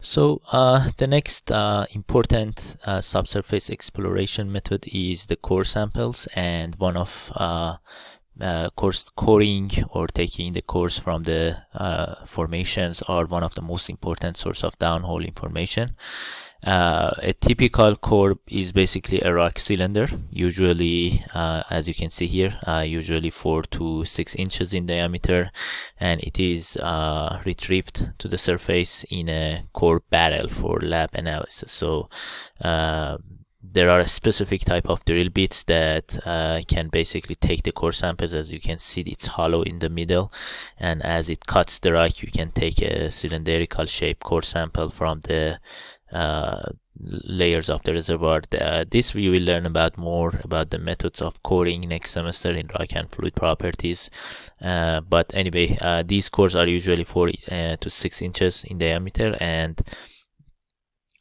So the next important subsurface exploration method is the core samples, and one of coring or taking the cores from the formations are one of the most important source of downhole information. A typical core is basically a rock cylinder, usually as you can see here, usually 4 to 6 inches in diameter, and it is retrieved to the surface in a core barrel for lab analysis. So there are a specific type of drill bits that can basically take the core samples. As you can see, it's hollow in the middle, and as it cuts the rock, you can take a cylindrical shaped core sample from the layers of the reservoir. This we will learn about more about the methods of coring next semester in rock and fluid properties. But anyway, these cores are usually 4 to 6 inches in diameter, and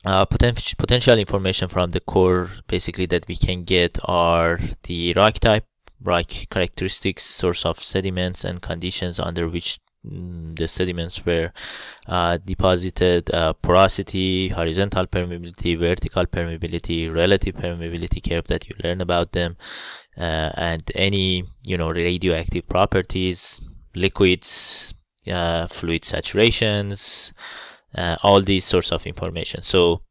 potential information from the core basically that we can get are the rock type, rock characteristics, source of sediments, and conditions under which the sediments were deposited, porosity, horizontal permeability, vertical permeability, relative permeability curve that you learn about them, and any radioactive properties, liquids, fluid saturations, all these sorts of information. So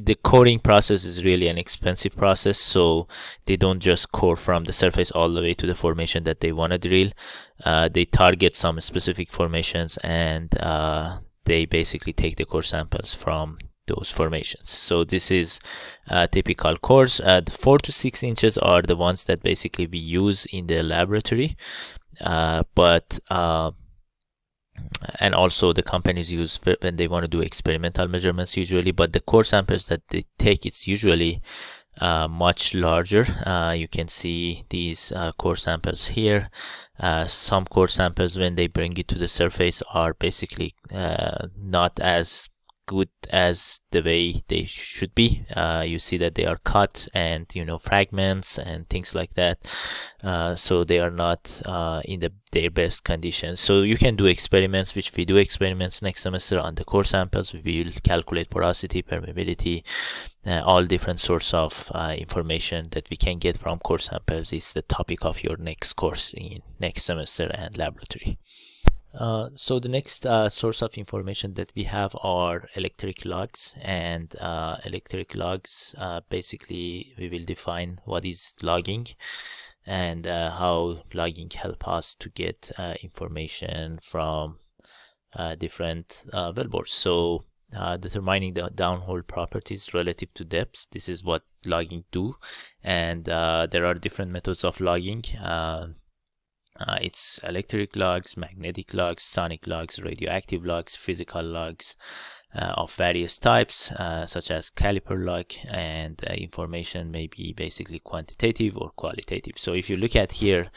the coring process is really an expensive process, so they don't just core from the surface all the way to the formation that they want to drill. They target some specific formations, and they basically take the core samples from those formations. So this is typical cores. The 4 to 6 inches are the ones that basically we use in the laboratory, and also the companies use when they want to do experimental measurements usually. But the core samples that they take, it's usually much larger. You can see these core samples here. Some core samples, when they bring it to the surface, are basically not as good as the way they should be. You see that they are cut and fragments and things like that, so they are not in their best conditions. So you can do experiments, which we do experiments next semester on the core samples. We will calculate porosity, permeability, all different sorts of information that we can get from core samples is the topic of your next course in next semester and laboratory. So the next source of information that we have are electric logs, and electric logs, basically we will define what is logging and how logging help us to get information from different wellbores. So determining the downhole properties relative to depths, this is what logging do, and there are different methods of logging. It's electric logs, magnetic logs, sonic logs, radioactive logs, physical logs of various types, such as caliper log, and information may be basically quantitative or qualitative. So if you look at here,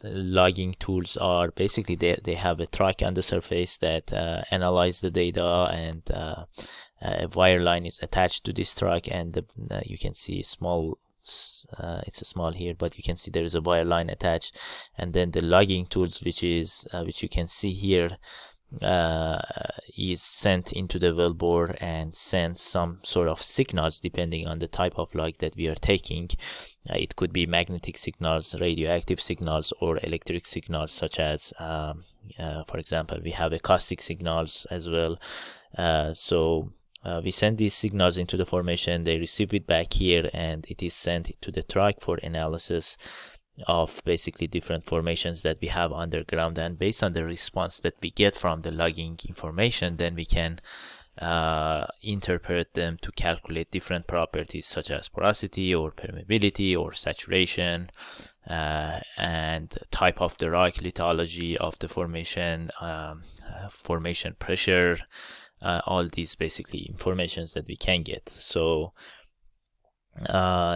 logging tools are basically they have a track on the surface that analyze the data, and a wire line is attached to this track, and you can see small, it's a small here, but you can see there is a wire line attached, and then the logging tools, which you can see here, is sent into the wellbore and sends some sort of signals depending on the type of log that we are taking. It could be magnetic signals, radioactive signals, or electric signals, such as for example, we have acoustic signals as well. We send these signals into the formation, they receive it back here, and it is sent to the track for analysis of basically different formations that we have underground. And based on the response that we get from the logging information, then we can interpret them to calculate different properties such as porosity or permeability or saturation, and type of the rock, lithology of the formation, formation pressure, all these basically informations that we can get. So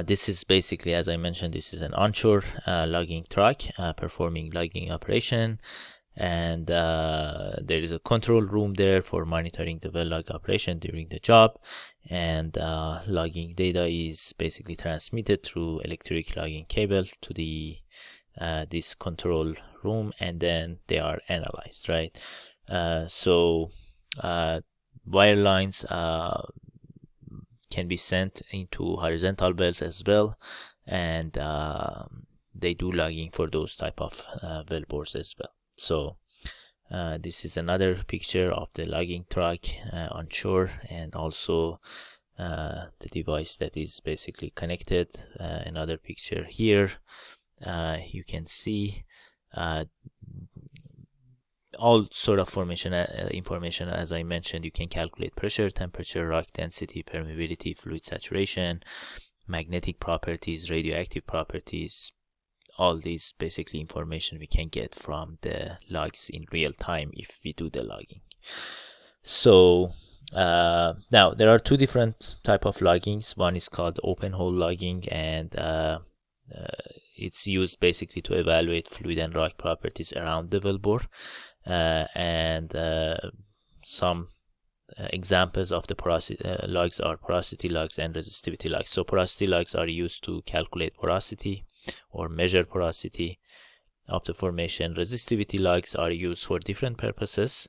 this is basically, as I mentioned, this is an onshore logging truck performing logging operation, and there is a control room there for monitoring the well log operation during the job, and logging data is basically transmitted through electric logging cable to the this control room, and then they are analyzed, right? So wire lines can be sent into horizontal belts as well, and they do logging for those type of wellbores as well. So this is another picture of the logging truck on shore, and also the device that is basically connected. Another picture here. You can see all sort of formation information. As I mentioned, you can calculate pressure, temperature, rock density, permeability, fluid saturation, magnetic properties, radioactive properties. All these basically information we can get from the logs in real time if we do the logging. So now there are two different type of loggings. One is called open hole logging, and it's used basically to evaluate fluid and rock properties around the wellbore. And some examples of the porosity logs are porosity logs and resistivity logs. So porosity logs are used to calculate porosity or measure porosity of the formation. Resistivity logs are used for different purposes.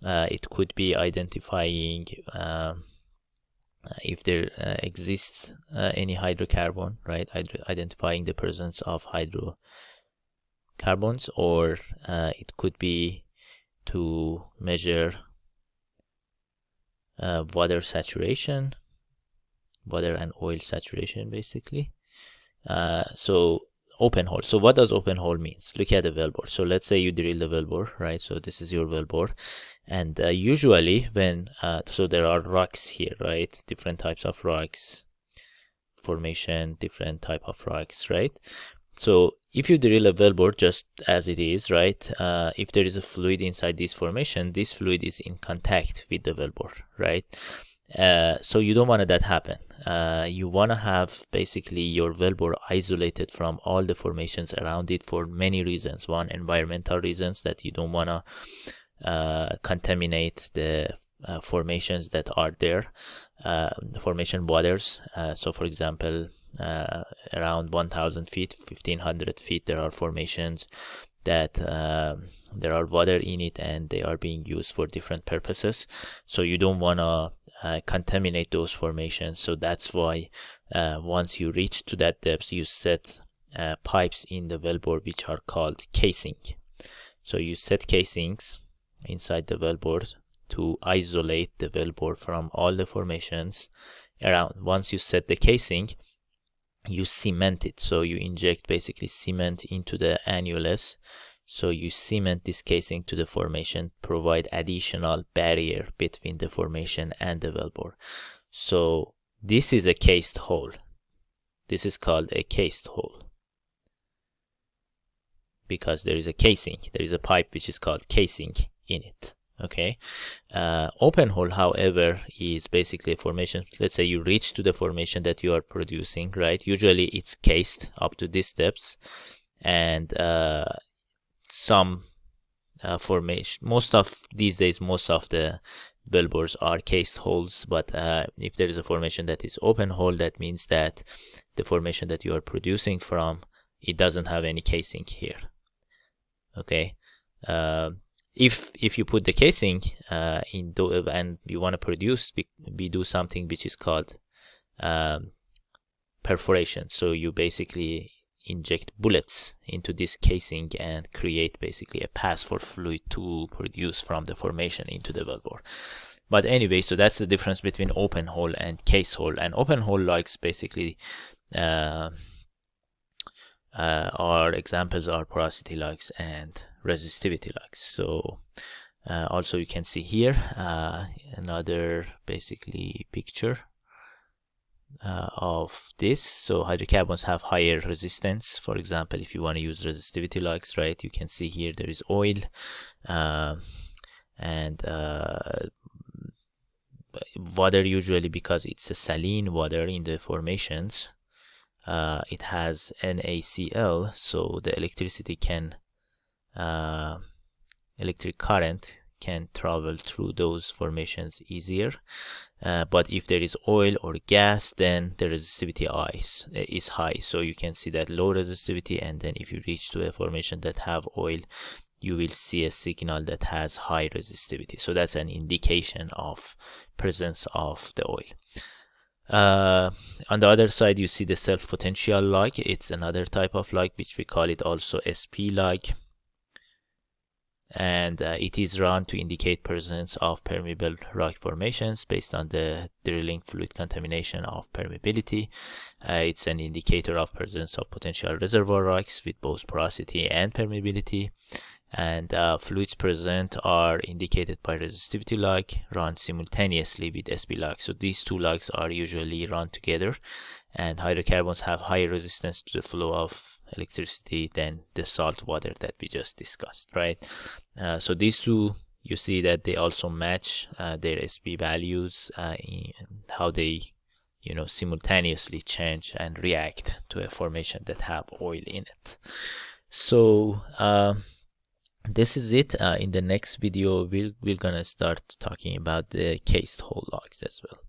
It could be identifying if there exists any hydrocarbon, right? Identifying the presence of hydrocarbons, or it could be to measure water saturation, water and oil saturation basically. So open hole. So what does open hole means? Look at the wellbore. So let's say you drill the wellbore, right? So this is your wellbore, and usually when so there are rocks here, right? Different types of rocks, formation, different type of rocks, right? So if you drill a wellbore just as it is, right? If there is a fluid inside this formation, this fluid is in contact with the wellbore, right? So you don't want that happen. You want to have basically your wellbore isolated from all the formations around it for many reasons. One, environmental reasons, that you don't want to contaminate the formations that are there, the formation waters. So for example, around 1000 feet, 1500 feet, there are formations that there are water in it, and they are being used for different purposes. So you don't want to contaminate those formations. So that's why once you reach to that depth, you set pipes in the wellbore which are called casing. So you set casings inside the wellbore to isolate the wellbore from all the formations around. Once you set the casing, you cement it. So you inject basically cement into the annulus. So you cement this casing to the formation, provide additional barrier between the formation and the wellbore. So this is a cased hole. This is called a cased hole because there is a casing. There is a pipe which is called casing in it. Okay. Open hole, however, is basically a formation. Let's say you reach to the formation that you are producing, right? Usually it's cased up to these depths, and some formation, most of these days, most of the wellbores are cased holes. But if there is a formation that is open hole, that means that the formation that you are producing from, it doesn't have any casing here. Okay. If you put the casing in and you want to produce, we do something which is called perforation. So you basically inject bullets into this casing and create basically a path for fluid to produce from the formation into the wellbore. But anyway, so that's the difference between open hole and case hole. And open hole logs basically our examples are porosity logs and resistivity logs. So also you can see here another basically picture of this. So hydrocarbons have higher resistance. For example, if you want to use resistivity logs, right, you can see here there is oil and water, usually because it's a saline water in the formations. It has NaCl, so the electricity can electric current can travel through those formations easier. But if there is oil or gas, then the resistivity is high. So you can see that low resistivity, and then if you reach to a formation that have oil, you will see a signal that has high resistivity. So that's an indication of presence of the oil. On the other side, you see the self-potential log. It's another type of log, which we call it also SP log. And it is run to indicate presence of permeable rock formations based on the drilling fluid contamination of permeability. It's an indicator of presence of potential reservoir rocks with both porosity and permeability. And fluids present are indicated by resistivity log run simultaneously with SP log. So these two logs are usually run together, and hydrocarbons have higher resistance to the flow of electricity than the salt water that we just discussed, right? So these two, you see that they also match their SP values in how they simultaneously change and react to a formation that have oil in it. So this is it. In the next video, we're gonna start talking about the cased hole logs as well.